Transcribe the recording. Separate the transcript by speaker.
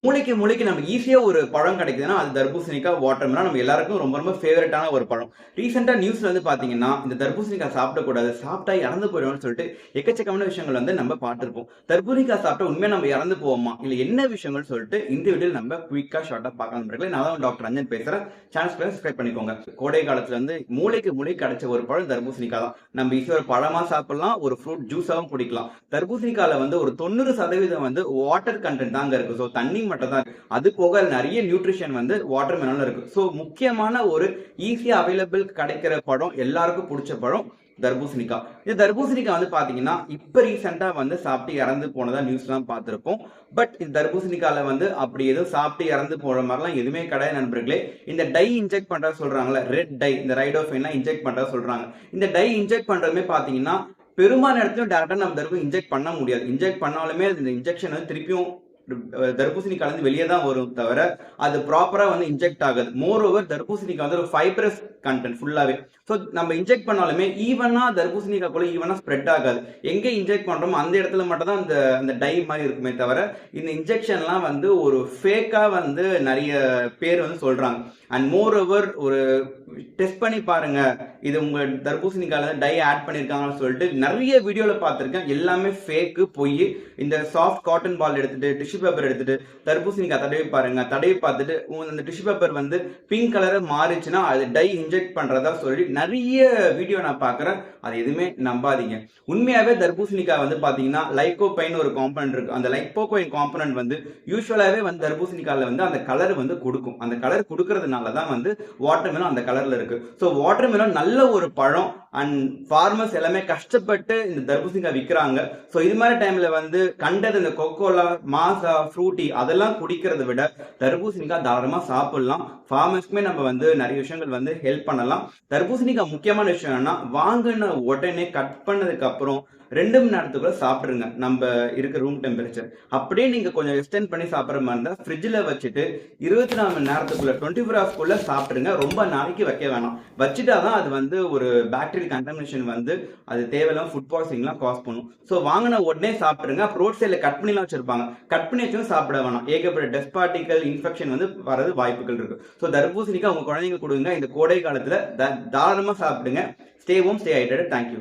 Speaker 1: மூளைக்கு மூளைக்கு நம்ம ஈஸியா ஒரு பழம் கிடைக்குதுன்னா அது தர்பூசணிக்காய், வாட்டர்மெலன் நம்ம எல்லாருக்கும் ரொம்ப ரொம்ப ஃபேவரட்டான ஒரு பழம். ரீசெண்டா நியூஸ்ல வந்து பாத்தீங்கன்னா, இந்த தர்பூசணிக்காய் சாப்பிடக்கூடாது, சாப்பிட்டா இறந்து போயிடும்னு சொல்லிட்டு எக்கச்சக்கமான விஷயங்கள் வந்து நம்ம பார்த்திருப்போம். தர்பூசணிக்காய் சாப்பிட்டா உண்மையா நம்ம இறந்து போவோமா? இல்ல என்ன விஷயங்கள் சொல்லிட்டு இந்த வீடியோல நம்ம குயிக்கா ஷார்ட்டா பார்க்கலாம் நண்பர்களே. நான் தான் டாக்டர் அஞ்சன் பேசுறேன். சேனல் சப்ஸ்கிரைப் பண்ணிக்கோங்க. கோடை காலத்துல வந்து மூளைக்கு மூளை கிடைச்ச ஒரு பழம் தர்பூசணிக்காய் தான். நம்ம ஈஸியா ஒரு பழமா சாப்பிடலாம், ஒரு ஃப்ரூட் ஜூஸாவும் குடிக்கலாம். தர்பூசணிக்காயில வந்து ஒரு 90% வந்து வாட்டர் கண்டென்ட் தாங்க இருக்கு. ஸோ தண்ணி மட்டும் தான். அது போக நிறைய நியூட்ரிஷன் வந்து வாட்டர் மெலன்ல இருக்கு. ஸோ முக்கியமான ஒரு ஈஸியா அவைலபிள் கிடைக்கிற பழம், எல்லாருக்கும் பிடிச்ச பழம் தர்பூசணிக்காய். இந்த தர்பூசணிக்காய் வந்து பாத்தீங்கன்னா இப்ப ரீசெண்டா வந்து சாப்பிட்டு இறந்து போனதா நியூஸ் எல்லாம் பார்த்திருப்போம். பட் இந்த தர்பூசணிக்கால வந்து அப்படி எதுவும் சாப்பிட்டு இறந்து போற மாதிரிலாம் எதுவுமே கிடையாது நண்பர்களே. இந்த டை இன்ஜெக்ட் பண்றதா சொல்றாங்கல்ல, ரெட் டை, இந்த ரைடோஃபைன்லாம் இன்ஜெக்ட் பண்றதா சொல்றாங்க. இந்த டை இன்ஜெக்ட் பண்றதுமே பாத்தீங்கன்னா பெரும்பாலான இடத்துலயும் டேரக்டா நம்ம தர்பூசணி இன்ஜெக்ட் பண்ண முடியாது. இன்ஜெக்ட் பண்ணாலுமே இந்த இன்ஜெக்ஷன் வந்து திருப்பியும் தர்பூசணி கலந்து வெளியே தான் வரும் தவிர அது ப்ராப்பரா வந்து இன்ஜெக்ட் ஆகுது. மோர் ஓவர் தர்பூசணிக்கு வந்து ஒரு ஃபைப்ரஸ் கண்டென்ட் ஃபுல்லாவே. ஸோ நம்ம இன்ஜெக்ட் பண்ணாலுமே ஈவனா தர்பூசணிக்காக்குள்ள ஈவனா ஸ்ப்ரெட் ஆகாது. எங்க இன்ஜெக்ட் பண்றோமோ அந்த இடத்துல மட்டும் தான் அந்த டை மாதிரி இருக்குமே தவிர இந்த இன்ஜெக்ஷன்லாம் வந்து ஒரு ஃபேக்கா வந்து நிறைய பேர் வந்து சொல்றாங்க. அண்ட் மோர் ஓவர் ஒரு டெஸ்ட் பண்ணி பாருங்க, இது உங்க தர்பூசணிக்கால டை ஆட் பண்ணிருக்காங்கன்னு சொல்லிட்டு நிறைய வீடியோல பார்த்திருக்கேன். எல்லாமே ஃபேக்கு, பொய். இந்த சாஃப்ட் காட்டன் பால் எடுத்துட்டு டிஷ்யூ பேப்பர் எடுத்துட்டு தர்பூசணிக்காய் தடவி பாருங்க. தடவி பார்த்துட்டு அந்த டிஷ்யூ பேப்பர் வந்து பிங்க் கலரை மாறிச்சுன்னா அது டை இன்ஜெக்ட் பண்றதா சொல்லி நிறைய வீடியோ நான் பார்க்கறேன். அது எதுவுமே நம்பாதீங்க. உண்மையாவே தர்பூசணிக்காய் வந்து பாத்தீங்கன்னா லைகோபைன் ஒரு காம்பனன்ட் இருக்கு. அந்த லைகோபைன் காம்பனன்ட் வந்து யூஸ்வலாவே வந்து தர்பூசணிக்காயில வந்து அந்த கலர் வந்து கொடுக்கும். அந்த கலர் கொடுக்கறதுனால தான் வந்து வாட்டர்மெலன் அந்த கலர்ல இருக்கு. ஸோ வாட்டர்மெலன் நல்ல ஒரு பழம். அண்ட் ஃபார்மர்ஸ் எல்லாமே கஷ்டப்பட்டு இந்த தர்பூசணிக்காய் விற்கிறாங்க. ஸோ இது மாதிரி டைம்ல வந்து கண்டது இந்த கொக்கோலா, மாசா, ஃப்ரூட்டி அதெல்லாம் குடிக்கிறத விட தர்பூசணிக்காய் தாராளமா சாப்பிடலாம். ஃபார்மர்ஸ்க்குமே நம்ம வந்து நிறைய விஷயங்கள் வந்து ஹெல்ப் பண்ணலாம். தர்பூசணிக்காய் முக்கியமான விஷயம் என்னன்னா, வாங்கின உடனே கட் பண்ணதுக்கு அப்புறம் 2 மணி நேரத்துக்குள்ள சாப்பிடுங்க. நம்ம இருக்க ரூம் டெம்பரேச்சர். அப்படியே நீங்க கொஞ்சம் எக்ஸ்டெண்ட் பண்ணி சாப்பிட்ற மாதிரி இருந்தா ஃப்ரிட்ஜில் வச்சுட்டு 24 மணி நேரத்துக்குள்ள 24 ஹவர்ஸ்க்குள்ள சாப்பிடுங்க. ரொம்ப நாளைக்கு வைக்க வேணாம். வச்சுட்டாதான் அது வந்து ஒரு பாக்டீரியல் கண்டாமினேஷன் வந்து அது தேவையில்லாம ஃபுட் பாய்சனிங்லாம் காஸ் பண்ணும். ஸோ வாங்கின உடனே சாப்பிடுங்க. ரோட் சைடில் கட் பண்ணிலாம் வச்சிருப்பாங்க. கட் பண்ணி வச்சும் சாப்பிட வேணாம். ஏகப்பட்ட டஸ்ட் பார்ட்டிகல் இன்ஃபெக்ஷன் வந்து வரது வாய்ப்புகள் இருக்கு. ஸோ தர்பூசணிக்காய் உங்க குழந்தைங்க கொடுங்க. இந்த கோடை காலத்துல தாராளமா சாப்பிடுங்க. Stay home, stay hydrated. Thank you.